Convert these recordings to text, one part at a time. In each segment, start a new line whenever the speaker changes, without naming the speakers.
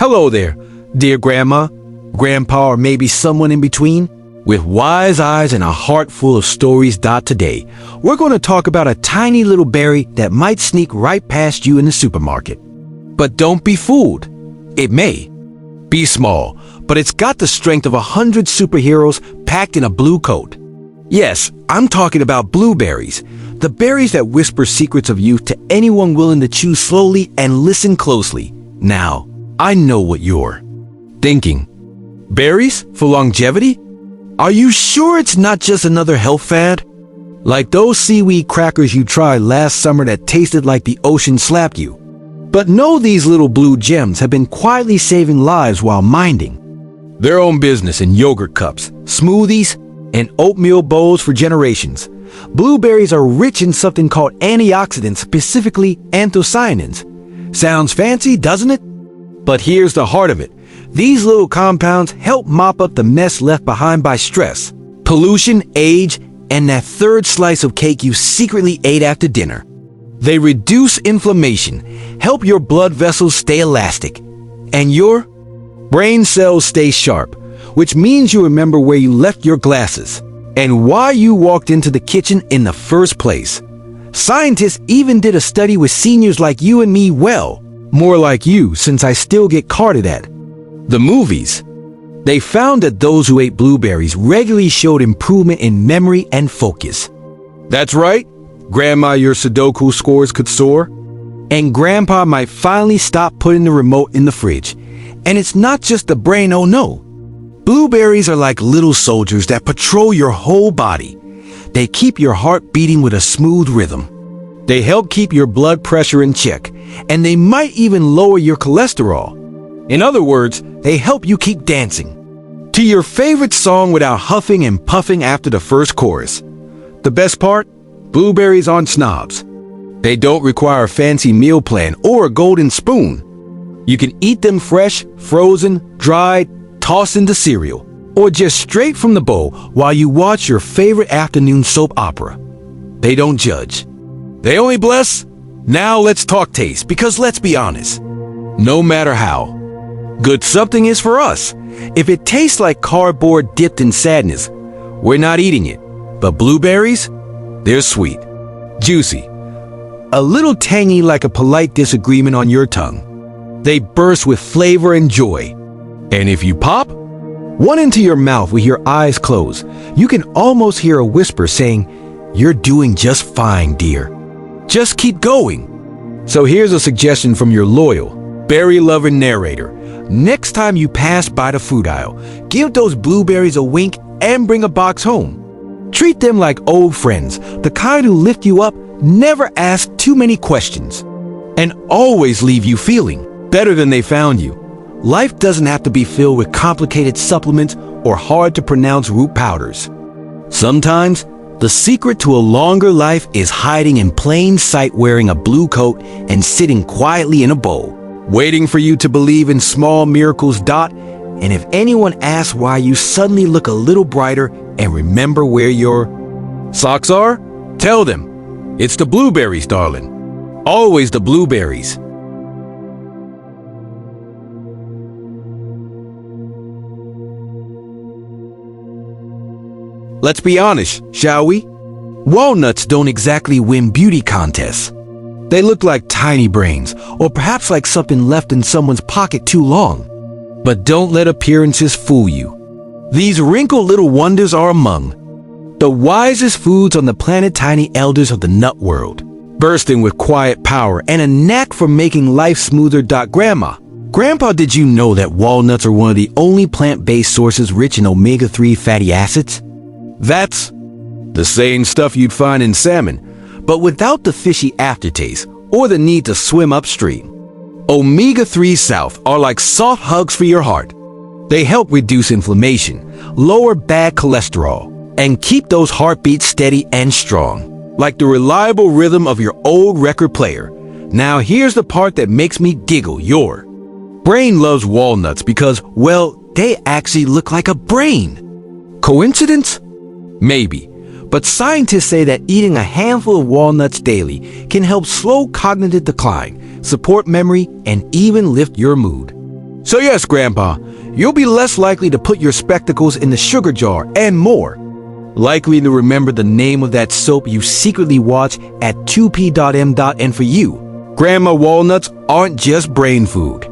Hello there, dear Grandma, Grandpa, or maybe someone in between. With wise eyes and a heart full of stories. Today, we're going to talk about a tiny little berry that might sneak right past you in the supermarket. But don't be fooled. It may be small, but it's got the strength of 100 superheroes packed in a blue coat. Yes, I'm talking about blueberries, the berries that whisper secrets of youth to anyone willing to chew slowly and listen closely. Now, I know what you're thinking. Berries for longevity? Are you sure it's not just another health fad? Like those seaweed crackers you tried last summer that tasted like the ocean slapped you. But no, these little blue gems have been quietly saving lives while minding their own business in yogurt cups, smoothies, and oatmeal bowls for generations. Blueberries are rich in something called antioxidants, specifically anthocyanins. Sounds fancy, doesn't it? But here's the heart of it. These little compounds help mop up the mess left behind by stress, pollution, age, and that third slice of cake you secretly ate after dinner. They reduce inflammation, help your blood vessels stay elastic, and your brain cells stay sharp, which means you remember where you left your glasses and why you walked into the kitchen in the first place. Scientists even did a study with seniors like you and me, well, more like you, since I still get carded at the movies. They found that those who ate blueberries regularly showed improvement in memory and focus. That's right, Grandma, your Sudoku scores could soar. And Grandpa might finally stop putting the remote in the fridge. And it's not just the brain, oh no. Blueberries are like little soldiers that patrol your whole body. They keep your heart beating with a smooth rhythm. They help keep your blood pressure in check, and they might even lower your cholesterol. In other words, they help you keep dancing to your favorite song without huffing and puffing after the first chorus. The best part? Blueberries aren't snobs. They don't require a fancy meal plan or a golden spoon. You can eat them fresh, frozen, dried, tossed into cereal, or just straight from the bowl while you watch your favorite afternoon soap opera. They don't judge. They only bless. Now let's talk taste, because let's be honest, no matter how good something is for us, if it tastes like cardboard dipped in sadness, we're not eating it. But blueberries, they're sweet, juicy, a little tangy like a polite disagreement on your tongue. They burst with flavor and joy. And if you pop one into your mouth with your eyes closed, you can almost hear a whisper saying, "You're doing just fine, dear. Just keep going." So here's a suggestion from your loyal, berry-loving narrator. Next time you pass by the food aisle, give those blueberries a wink and bring a box home. Treat them like old friends, the kind who lift you up, never ask too many questions, and always leave you feeling better than they found you. Life doesn't have to be filled with complicated supplements or hard-to-pronounce root powders. Sometimes, the secret to a longer life is hiding in plain sight, wearing a blue coat and sitting quietly in a bowl, waiting for you to believe in small miracles. And if anyone asks why you suddenly look a little brighter and remember where your socks are, tell them, it's the blueberries, darling. Always the blueberries. Let's be honest, shall we? Walnuts don't exactly win beauty contests. They look like tiny brains, or perhaps like something left in someone's pocket too long. But don't let appearances fool you. These wrinkled little wonders are among the wisest foods on the planet, tiny elders of the nut world, bursting with quiet power and a knack for making life smoother. Grandpa, did you know that walnuts are one of the only plant-based sources rich in omega-3 fatty acids? That's the same stuff you'd find in salmon, but without the fishy aftertaste or the need to swim upstream. Omega-3 South are like soft hugs for your heart. They help reduce inflammation, lower bad cholesterol, and keep those heartbeats steady and strong, like the reliable rhythm of your old record player. Now here's the part that makes me giggle. Your brain loves walnuts because, well, they actually look like a brain. Coincidence? Maybe. But scientists say that eating a handful of walnuts daily can help slow cognitive decline, support memory, and even lift your mood. So yes, Grandpa, you'll be less likely to put your spectacles in the sugar jar and more. Likely to remember the name of that soap you secretly watch at 2p.m. And for you, Grandma walnuts aren't just brain food.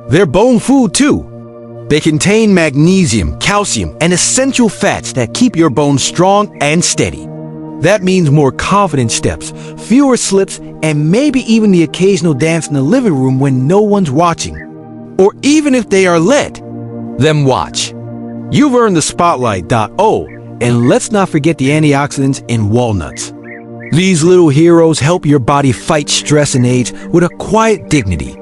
They're bone food too. They contain magnesium, calcium, and essential fats that keep your bones strong and steady. That means more confident steps, fewer slips, and maybe even the occasional dance in the living room when no one's watching. Or even if they are let them watch. You've earned the spotlight. Oh, and let's not forget the antioxidants in walnuts. These little heroes help your body fight stress and age with a quiet dignity.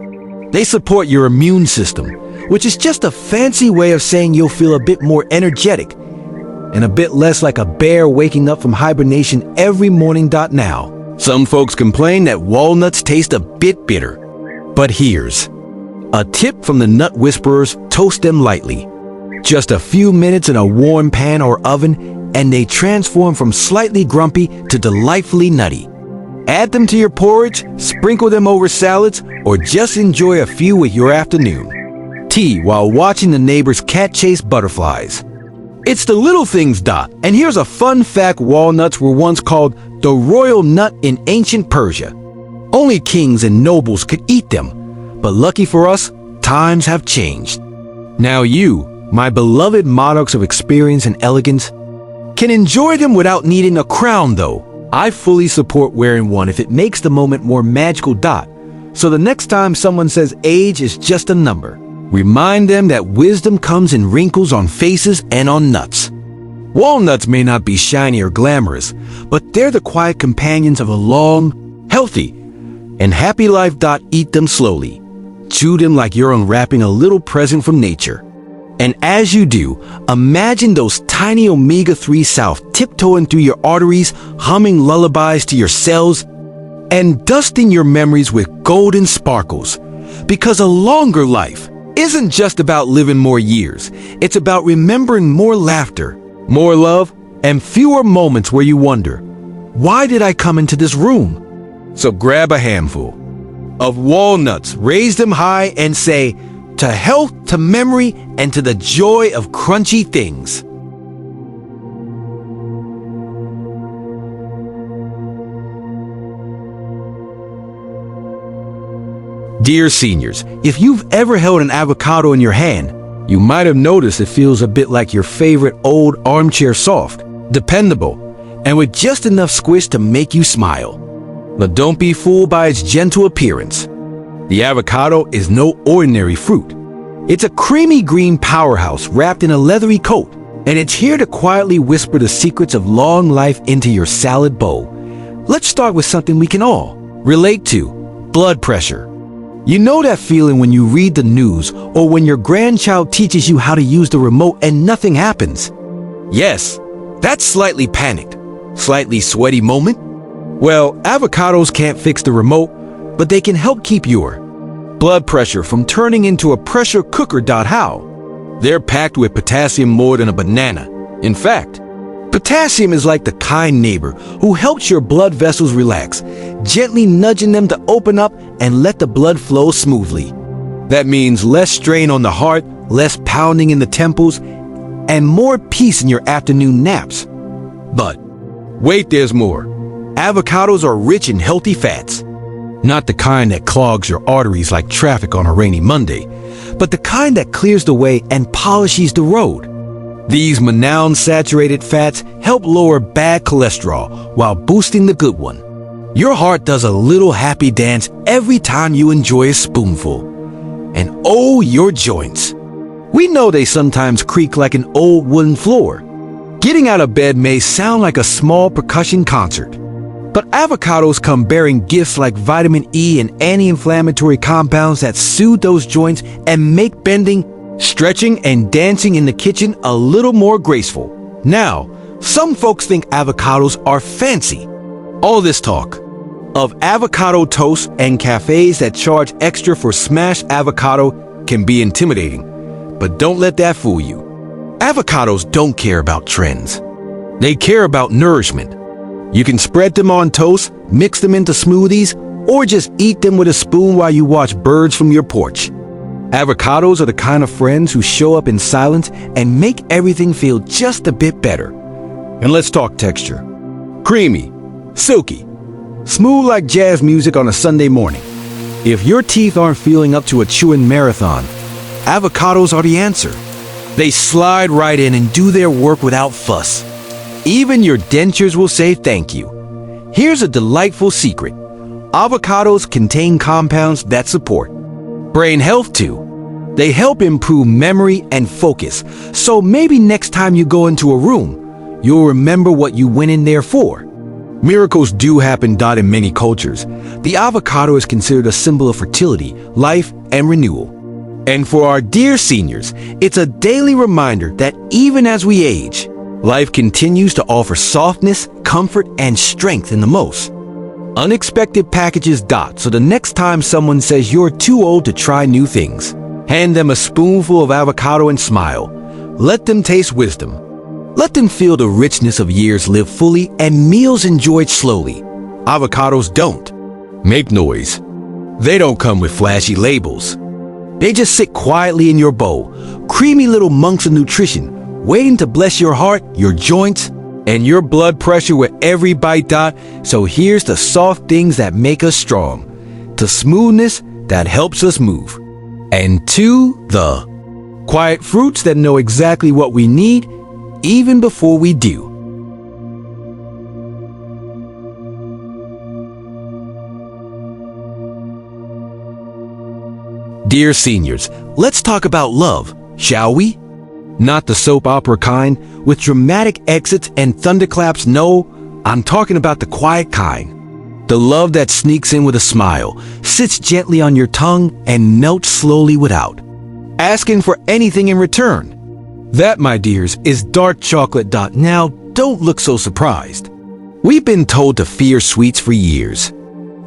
They support your immune system, which is just a fancy way of saying you'll feel a bit more energetic and a bit less like a bear waking up from hibernation every morning. Now, some folks complain that walnuts taste a bit bitter, but here's a tip from the nut whisperers: toast them lightly. Just a few minutes in a warm pan or oven, and they transform from slightly grumpy to delightfully nutty. Add them to your porridge, sprinkle them over salads, or just enjoy a few with your afternoon tea while watching the neighbor's cat chase butterflies. It's the little things. And here's a fun fact: walnuts were once called the royal nut in ancient Persia. Only kings and nobles could eat them. But lucky for us, times have changed. Now you, my beloved monarchs of experience and elegance, can enjoy them without needing a crown though. I fully support wearing one if it makes the moment more magical. So the next time someone says age is just a number, remind them that wisdom comes in wrinkles on faces and on nuts. Walnuts may not be shiny or glamorous, but they're the quiet companions of a long, healthy, and happy life. Eat them slowly. Chew them like you're unwrapping a little present from nature. And as you do, imagine those tiny omega-3 south tiptoeing through your arteries, humming lullabies to your cells, and dusting your memories with golden sparkles. Because a longer life isn't just about living more years. It's about remembering more laughter, more love, and fewer moments where you wonder, why did I come into this room? So grab a handful of walnuts, raise them high, and say, to health, to memory, and to the joy of crunchy things. Dear seniors, if you've ever held an avocado in your hand, you might have noticed it feels a bit like your favorite old armchair soft, dependable, and with just enough squish to make you smile. But don't be fooled by its gentle appearance. The avocado is no ordinary fruit. It's a creamy green powerhouse wrapped in a leathery coat, and it's here to quietly whisper the secrets of long life into your salad bowl. Let's start with something we can all relate to: blood pressure. You know that feeling when you read the news or when your grandchild teaches you how to use the remote and nothing happens? Yes, that's slightly panicked, slightly sweaty moment. Well, avocados can't fix the remote, but they can help keep your blood pressure from turning into a pressure cooker. How? They're packed with potassium more than a banana. In fact, potassium is like the kind neighbor who helps your blood vessels relax, gently nudging them to open up and let the blood flow smoothly. That means less strain on the heart, less pounding in the temples, and more peace in your afternoon naps. But wait, there's more. Avocados are rich in healthy fats. Not the kind that clogs your arteries like traffic on a rainy Monday, but the kind that clears the way and polishes the road. These monounsaturated fats help lower bad cholesterol while boosting the good one. Your heart does a little happy dance every time you enjoy a spoonful. And oh, your joints. We know they sometimes creak like an old wooden floor. Getting out of bed may sound like a small percussion concert. But avocados come bearing gifts like vitamin E and anti-inflammatory compounds that soothe those joints and make bending, stretching, and dancing in the kitchen a little more graceful. Now, some folks think avocados are fancy. All this talk of avocado toast and cafes that charge extra for smashed avocado can be intimidating, but don't let that fool you. Avocados don't care about trends. They care about nourishment. You can spread them on toast, mix them into smoothies, or just eat them with a spoon while you watch birds from your porch. Avocados are the kind of friends who show up in silence and make everything feel just a bit better. And let's talk texture. Creamy, silky, smooth like jazz music on a Sunday morning. If your teeth aren't feeling up to a chewing marathon, avocados are the answer. They slide right in and do their work without fuss. Even your dentures will say thank you. Here's a delightful secret. Avocados contain compounds that support brain health too. They help improve memory and focus, so maybe next time you go into a room, you'll remember what you went in there for. Miracles do happen in many cultures. The avocado is considered a symbol of fertility, life, and renewal. And for our dear seniors, it's a daily reminder that even as we age, life continues to offer softness, comfort, and strength in the most unexpected packages. So the next time someone says you're too old to try new things, hand them a spoonful of avocado and smile. Let them taste wisdom. Let them feel the richness of years lived fully and meals enjoyed slowly. Avocados don't make noise. They don't come with flashy labels. They just sit quietly in your bowl, creamy little monks of nutrition, waiting to bless your heart, your joints, and your blood pressure with every bite. So here's the soft things that make us strong, to smoothness that helps us move, and to the quiet fruits that know exactly what we need even before we do. Dear seniors, let's talk about love, shall we? Not the soap opera kind, with dramatic exits and thunderclaps. No, I'm talking about the quiet kind. The love that sneaks in with a smile, sits gently on your tongue, and melts slowly without asking for anything in return. That, my dears, is dark chocolate. Now, don't look so surprised. We've been told to fear sweets for years.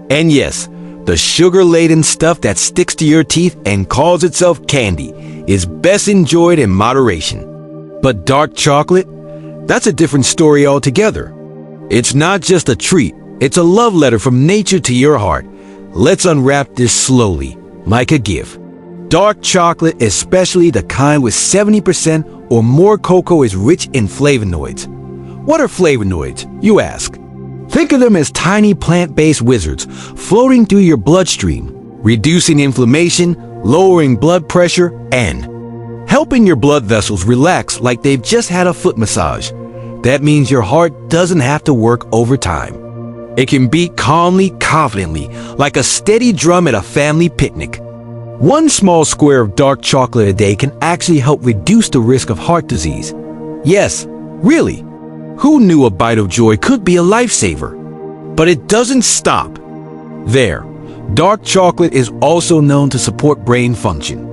And yes, the sugar-laden stuff that sticks to your teeth and calls itself candy is best enjoyed in moderation. But dark chocolate? That's a different story altogether. It's not just a treat, it's a love letter from nature to your heart. Let's unwrap this slowly, like a gift. Dark chocolate, especially the kind with 70% or more cocoa, is rich in flavonoids. What are flavonoids, you ask? Think of them as tiny plant-based wizards floating through your bloodstream, reducing inflammation, lowering blood pressure, and helping your blood vessels relax like they've just had a foot massage. That means your heart doesn't have to work overtime. It can beat calmly, confidently, like a steady drum at a family picnic. One small square of dark chocolate a day can actually help reduce the risk of heart disease. Yes, really. Who knew a bite of joy could be a lifesaver? But it doesn't stop there. Dark chocolate is also known to support brain function.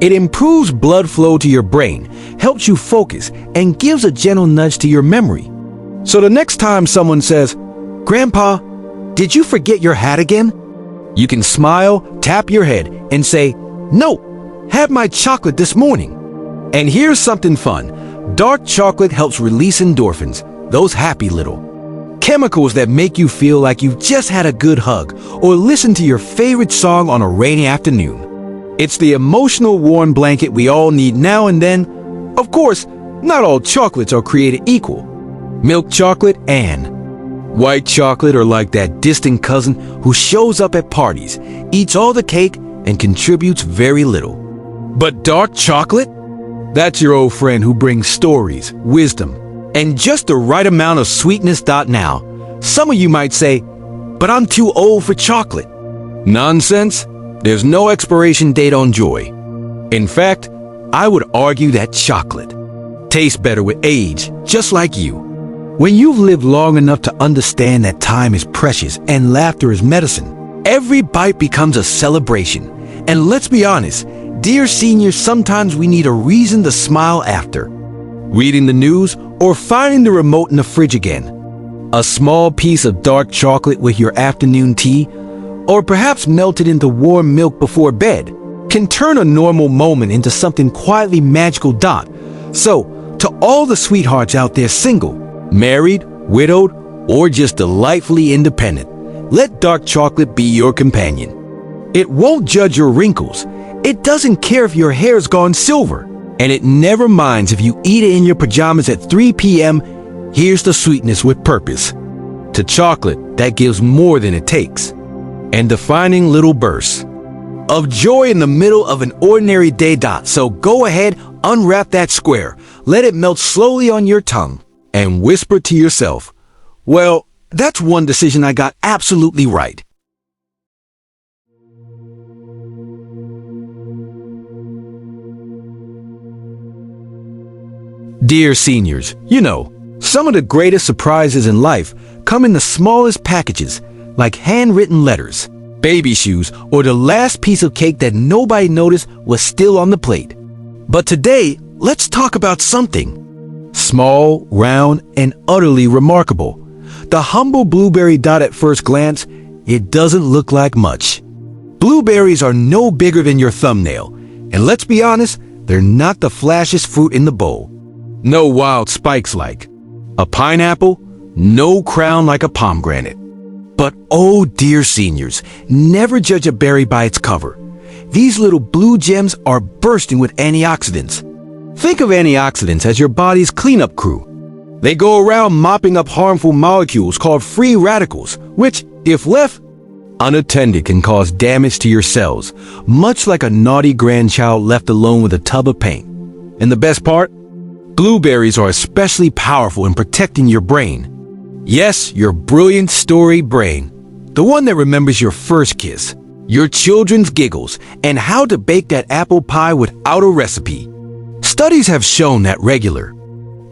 It improves blood flow to your brain, helps you focus, and gives a gentle nudge to your memory. So the next time someone says, "Grandpa, did you forget your hat again?" you can smile, tap your head, and say, "No, had my chocolate this morning." And here's something fun. Dark chocolate helps release endorphins, those happy little chemicals that make you feel like you've just had a good hug or listen to your favorite song on a rainy afternoon. It's the emotional warm blanket we all need now and then. Of course, not all chocolates are created equal. Milk chocolate and white chocolate are like that distant cousin who shows up at parties, eats all the cake, and contributes very little. But dark chocolate? That's your old friend who brings stories, wisdom, and just the right amount of sweetness. Now, some of you might say, "But I'm too old for chocolate." Nonsense. There's no expiration date on joy. In fact, I would argue that chocolate tastes better with age, just like you. When you've lived long enough to understand that time is precious and laughter is medicine, every bite becomes a celebration. And let's be honest, dear seniors, sometimes we need a reason to smile after reading the news or finding the remote in the fridge again. A small piece of dark chocolate with your afternoon tea, or perhaps melted into warm milk before bed, can turn a normal moment into something quietly magical. So, to all the sweethearts out there, single, married, widowed, or just delightfully independent, let dark chocolate be your companion. It won't judge your wrinkles. It doesn't care if your hair's gone silver, and it never minds if you eat it in your pajamas at 3 p.m. Here's the sweetness with purpose. To chocolate that gives more than it takes. And defining little bursts of joy in the middle of an ordinary day. So go ahead, unwrap that square, let it melt slowly on your tongue, and whisper to yourself, well, that's one decision I got absolutely right. Dear seniors, you know, some of the greatest surprises in life come in the smallest packages, like handwritten letters, baby shoes, or the last piece of cake that nobody noticed was still on the plate. But today, let's talk about something small, round, and utterly remarkable. The humble blueberry. At first glance, it doesn't look like much. Blueberries are no bigger than your thumbnail, and let's be honest, they're not the flashiest fruit in the bowl. No wild spikes like a pineapple, no crown like a pomegranate. But oh dear seniors, never judge a berry by its cover. These little blue gems are bursting with antioxidants. Think of antioxidants as your body's cleanup crew. They go around mopping up harmful molecules called free radicals, which, if left unattended, can cause damage to your cells, much like a naughty grandchild left alone with a tub of paint. And the best part? Blueberries are especially powerful in protecting your brain. Yes, your brilliant story brain. The one that remembers your first kiss, your children's giggles, and how to bake that apple pie without a recipe. Studies have shown that regular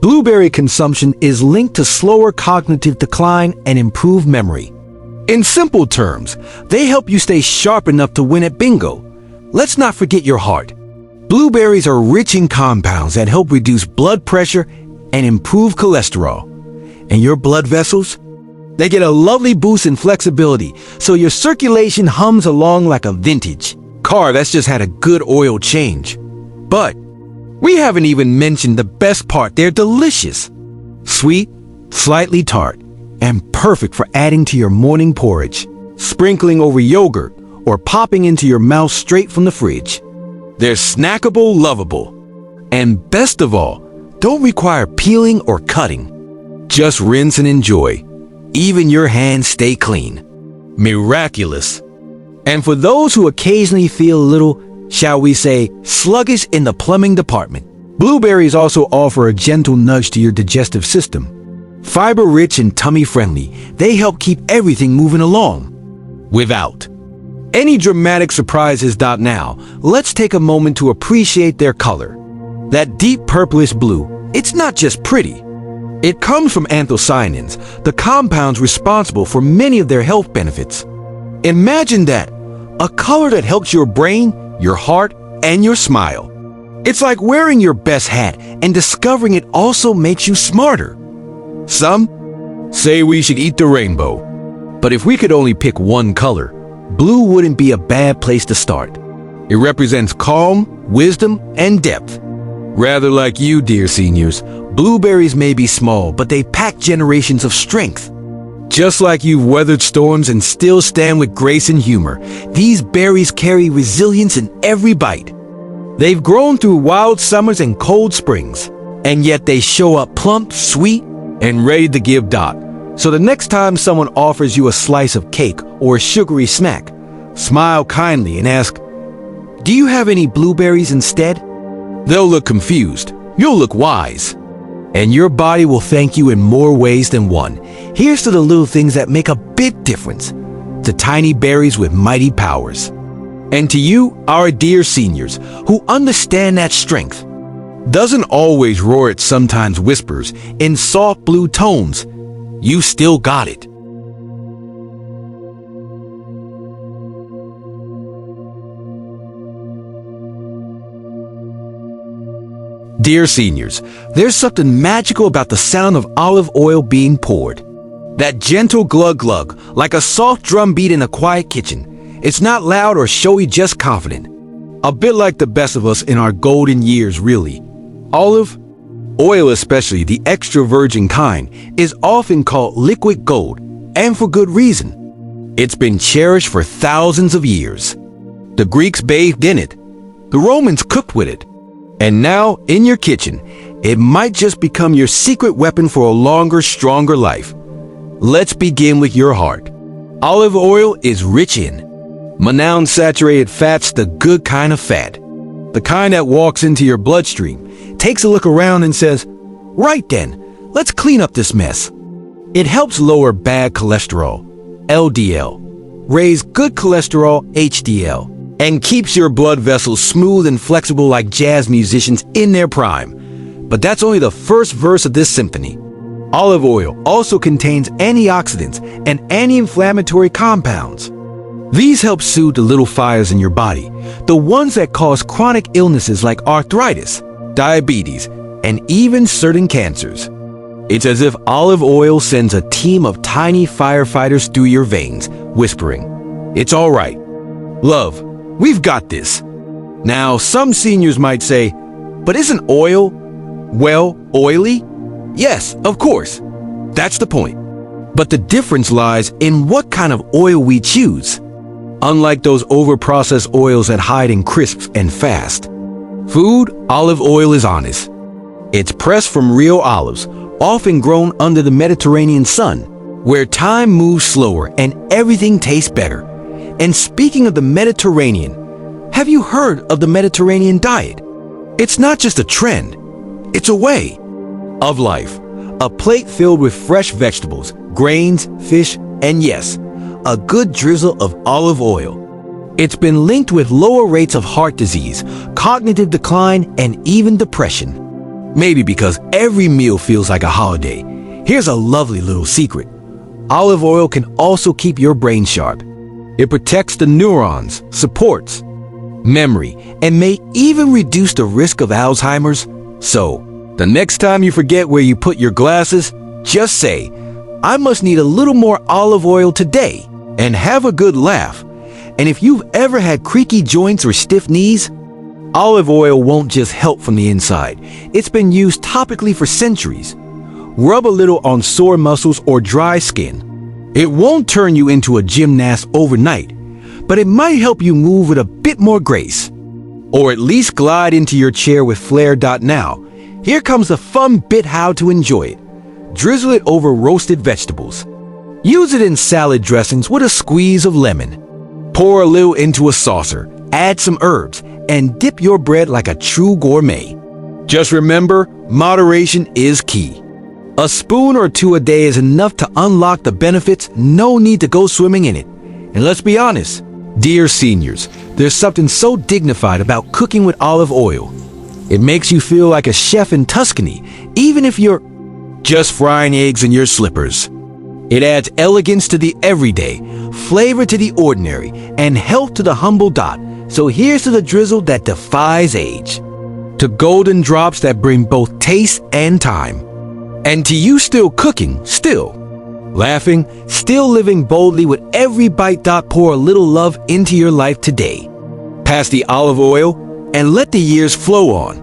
blueberry consumption is linked to slower cognitive decline and improved memory. In simple terms, they help you stay sharp enough to win at bingo. Let's not forget your heart. Blueberries are rich in compounds that help reduce blood pressure and improve cholesterol. And your blood vessels? They get a lovely boost in flexibility, so your circulation hums along like a vintage car that's just had a good oil change. But we haven't even mentioned the best part. They're delicious. Sweet, slightly tart, and perfect for adding to your morning porridge, sprinkling over yogurt, or popping into your mouth straight from the fridge. They're snackable, lovable, and best of all, don't require peeling or cutting. Just rinse and enjoy. Even your hands stay clean. Miraculous. And for those who occasionally feel a little, shall we say, sluggish in the plumbing department, blueberries also offer a gentle nudge to your digestive system. Fiber-rich and tummy-friendly, they help keep everything moving along. Without any dramatic surprises. Now, let's take a moment to appreciate their color. That deep purplish blue, it's not just pretty. It comes from anthocyanins, the compounds responsible for many of their health benefits. Imagine that, a color that helps your brain, your heart, and your smile. It's like wearing your best hat and discovering it also makes you smarter. Some say we should eat the rainbow, but if we could only pick one color, blue wouldn't be a bad place to start. It represents calm, wisdom, and depth. Rather like you, dear seniors, blueberries may be small, but they pack generations of strength. Just like you've weathered storms and still stand with grace and humor, these berries carry resilience in every bite. They've grown through wild summers and cold springs, and yet they show up plump, sweet, and ready to give. So the next time someone offers you a slice of cake or a sugary snack, smile kindly and ask, "Do you have any blueberries instead?" They'll look confused. You'll look wise. And your body will thank you in more ways than one. Here's to the little things that make a big difference. The tiny berries with mighty powers. And to you, our dear seniors, who understand that strength doesn't always roar, it sometimes whispers in soft blue tones. You still got it. Dear seniors, there's something magical about the sound of olive oil being poured. That gentle glug-glug, like a soft drum beat in a quiet kitchen. It's not loud or showy, just confident. A bit like the best of us in our golden years, really. Olive oil, especially the extra virgin kind, is often called liquid gold, and for good reason. It's been cherished for thousands of years. The Greeks bathed in it, The Romans cooked with it. And now, in your kitchen, it might just become your secret weapon for a longer, stronger life. Let's begin with your heart. Olive oil is rich in monounsaturated fats, the good kind of fat. The kind that walks into your bloodstream, takes a look around and says, "Right then, let's clean up this mess." It helps lower bad cholesterol, LDL, raise good cholesterol, HDL, and keeps your blood vessels smooth and flexible like jazz musicians in their prime. But that's only the first verse of this symphony. Olive oil also contains antioxidants and anti-inflammatory compounds. These help soothe the little fires in your body, the ones that cause chronic illnesses like arthritis, diabetes, and even certain cancers. It's as if olive oil sends a team of tiny firefighters through your veins, whispering, "It's all right. Love, we've got this." Now, some seniors might say, "But isn't oil, well, oily?" Yes, of course. That's the point. But the difference lies in what kind of oil we choose. Unlike those over-processed oils that hide in crisps and fast food, olive oil is honest. It's pressed from real olives, often grown under the Mediterranean sun, where time moves slower and everything tastes better. And speaking of the Mediterranean, have you heard of the Mediterranean diet? It's not just a trend, it's a way of life. A plate filled with fresh vegetables, grains, fish, and yes, a good drizzle of olive oil. It's been linked with lower rates of heart disease, cognitive decline, and even depression. Maybe because every meal feels like a holiday. Here's a lovely little secret. Olive oil can also keep your brain sharp. It protects the neurons, supports memory, and may even reduce the risk of Alzheimer's. So, the next time you forget where you put your glasses, just say, "I must need a little more olive oil today," and have a good laugh. And if you've ever had creaky joints or stiff knees, olive oil won't just help from the inside. It's been used topically for centuries. Rub a little on sore muscles or dry skin. It won't turn you into a gymnast overnight, but it might help you move with a bit more grace. Or at least glide into your chair with flair. Now, here comes the fun bit how to enjoy it. Drizzle it over roasted vegetables. Use it in salad dressings with a squeeze of lemon. Pour a little into a saucer, add some herbs, and dip your bread like a true gourmet. Just remember, moderation is key. A spoon or two a day is enough to unlock the benefits, no need to go swimming in it. And let's be honest, dear seniors, there's something so dignified about cooking with olive oil. It makes you feel like a chef in Tuscany, even if you're just frying eggs in your slippers. It adds elegance to the everyday, flavor to the ordinary, and health to the humble dot. So here's to the drizzle that defies age, to golden drops that bring both taste and time, and to you still cooking, still laughing, still living boldly with every bite. Pour a little love into your life today. Pass the olive oil and let the years flow on.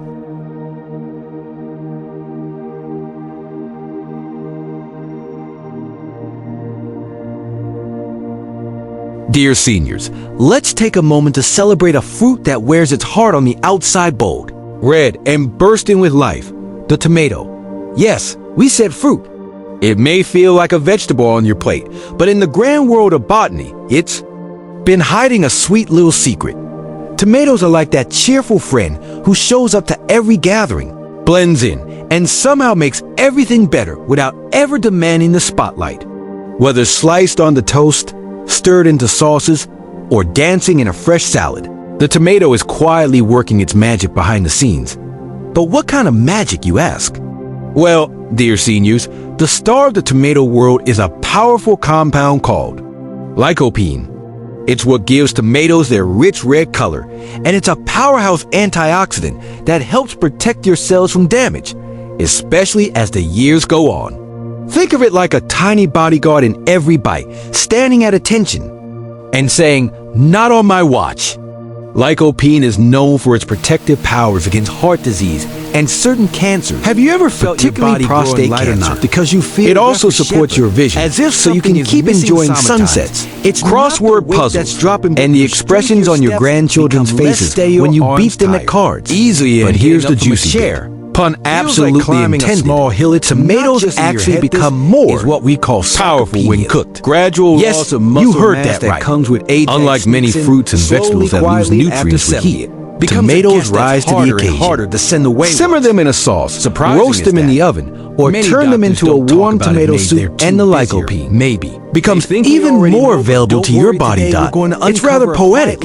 Dear seniors, let's take a moment to celebrate a fruit that wears its heart on the outside, bold, red, and bursting with life, the tomato. Yes, we said fruit. It may feel like a vegetable on your plate, but in the grand world of botany, it's been hiding a sweet little secret. Tomatoes are like that cheerful friend who shows up to every gathering, blends in, and somehow makes everything better without ever demanding the spotlight. Whether sliced on the toast, stirred into sauces, or dancing in a fresh salad, the tomato is quietly working its magic behind the scenes. But what kind of magic, you ask? Well, dear seniors, the star of the tomato world is a powerful compound called lycopene. It's what gives tomatoes their rich red color, and it's a powerhouse antioxidant that helps protect your cells from damage, especially as the years go on. Think of it like a tiny bodyguard in every bite, standing at attention and saying, "Not on my watch." Lycopene is known for its protective powers against heart disease and certain cancers. Have you ever felt your body prostate cancer because you feel it also supports your vision, as if so you can keep enjoying sunsets. It's crossword puzzles and the expressions on your grandchildren's faces when you beat them at cards. Easily, but here's the juicy bit. Pun absolutely intended. Small hill, tomatoes actually become more is what we call powerful when cooked. Gradual loss of muscle you heard mass that right. Comes with age. Unlike many fruits and vegetables that lose nutrients with heat, tomatoes rise to the occasion. Harder to send away. Simmer them in a sauce, roast them in the oven, or turn them into a warm tomato soup, and the lycopene becomes even more available to your body. It's rather poetic.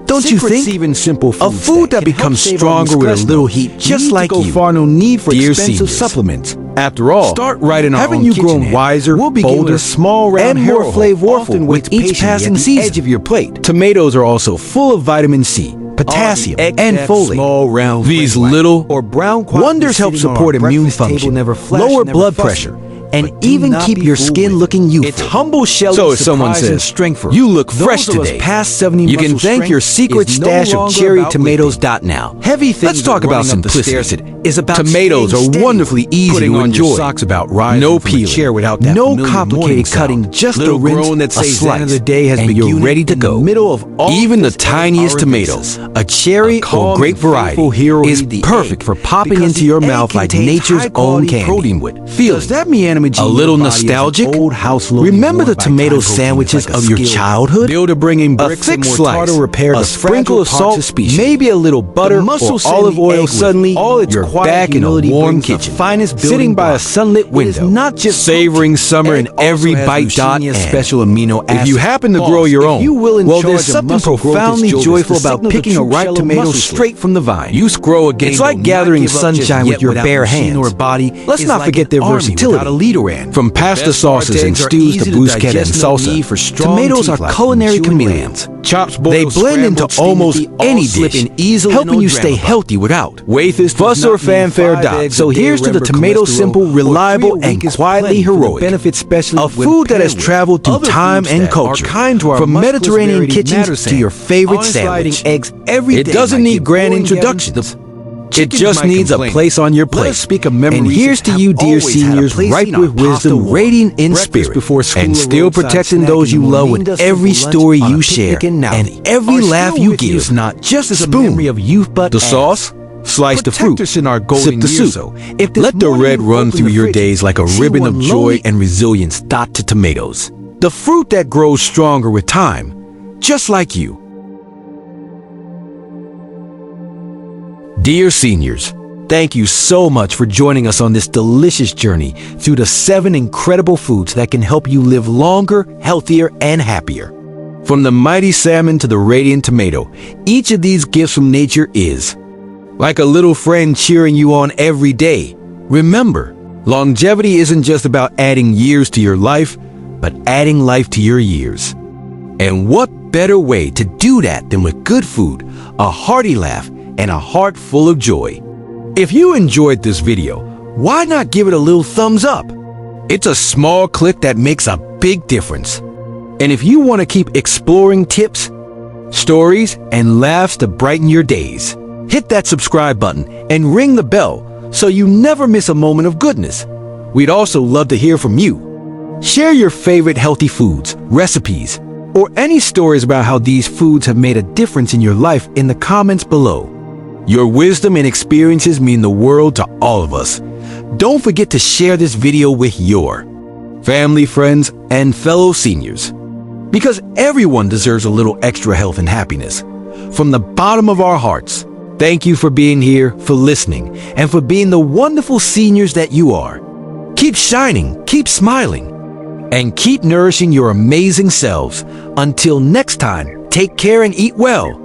Don't you think? Even simple a food that becomes stronger with a little heat, just like you. Far no need for expensive supplements. After all, start right in our haven't you grown wiser, bolder, small, round, and more flavorful with each passing season? Edge of your plate. Tomatoes are also full of vitamin C, potassium, and folate. Small, round, these little or brown wonders help support immune function, lower blood pressure, and even keep your skin looking youthful. It's humble shell. So if someone says, you look fresh today, past 70 you can thank your secret stash of cherry tomatoes. Now, heavy things. Let's talk about simplicity. Tomatoes are wonderfully easy to enjoy. No peeling, without that no complicated cutting, just a rinse, a slice, and you're ready to go. Even the tiniest tomato, a cherry or grape variety, is perfect for popping into your mouth like nature's own candy. Does that mean a little nostalgic? Remember the tomato sandwiches of your childhood? A thick slice, a sprinkle of salt, maybe a little butter or olive oil. Suddenly, you're back in a warm kitchen, sitting by a sunlit window, not just savoring summer in every bite. Special amino acids. If you happen to grow your own, well, there's something profoundly joyful about picking a ripe tomato straight from the vine. It's like gathering sunshine with your bare hands. Let's not forget their versatility. From pasta sauces and stews to bruschetta and salsa, tomatoes are culinary chameleons. They blend into almost any dish, helping you stay healthy without fuss or fanfare. So here's to the tomato, simple, reliable, and quietly heroic. A food that has traveled through time and culture, from Mediterranean kitchens to your favorite sandwich. It doesn't need grand introductions. It just needs a place on your plate. And here's to you, dear seniors, ripe with wisdom, radiant in spirit, and still protecting those you love with every story you share and every laugh you give. Not just a spoon, the sauce, slice the fruit, sip the soup. Let the red run through your days like a ribbon of joy and resilience. To tomatoes, the fruit that grows stronger with time, just like you. Dear seniors, thank you so much for joining us on this delicious journey through the 7 incredible foods that can help you live longer, healthier, and happier. From the mighty salmon to the radiant tomato, each of these gifts from nature is like a little friend cheering you on every day. Remember, longevity isn't just about adding years to your life, but adding life to your years. And what better way to do that than with good food, a hearty laugh, and a heart full of joy. If you enjoyed this video, why not give it a little thumbs up? It's a small click that makes a big difference. And if you want to keep exploring tips, stories, and laughs to brighten your days, hit that subscribe button and ring the bell so you never miss a moment of goodness. We'd also love to hear from you. Share your favorite healthy foods, recipes, or any stories about how these foods have made a difference in your life in the comments below. Your wisdom and experiences mean the world to all of us. Don't forget to share this video with your family, friends, and fellow seniors. Because everyone deserves a little extra health and happiness. From the bottom of our hearts, thank you for being here, for listening, and for being the wonderful seniors that you are. Keep shining, keep smiling, and keep nourishing your amazing selves. Until next time, take care and eat well.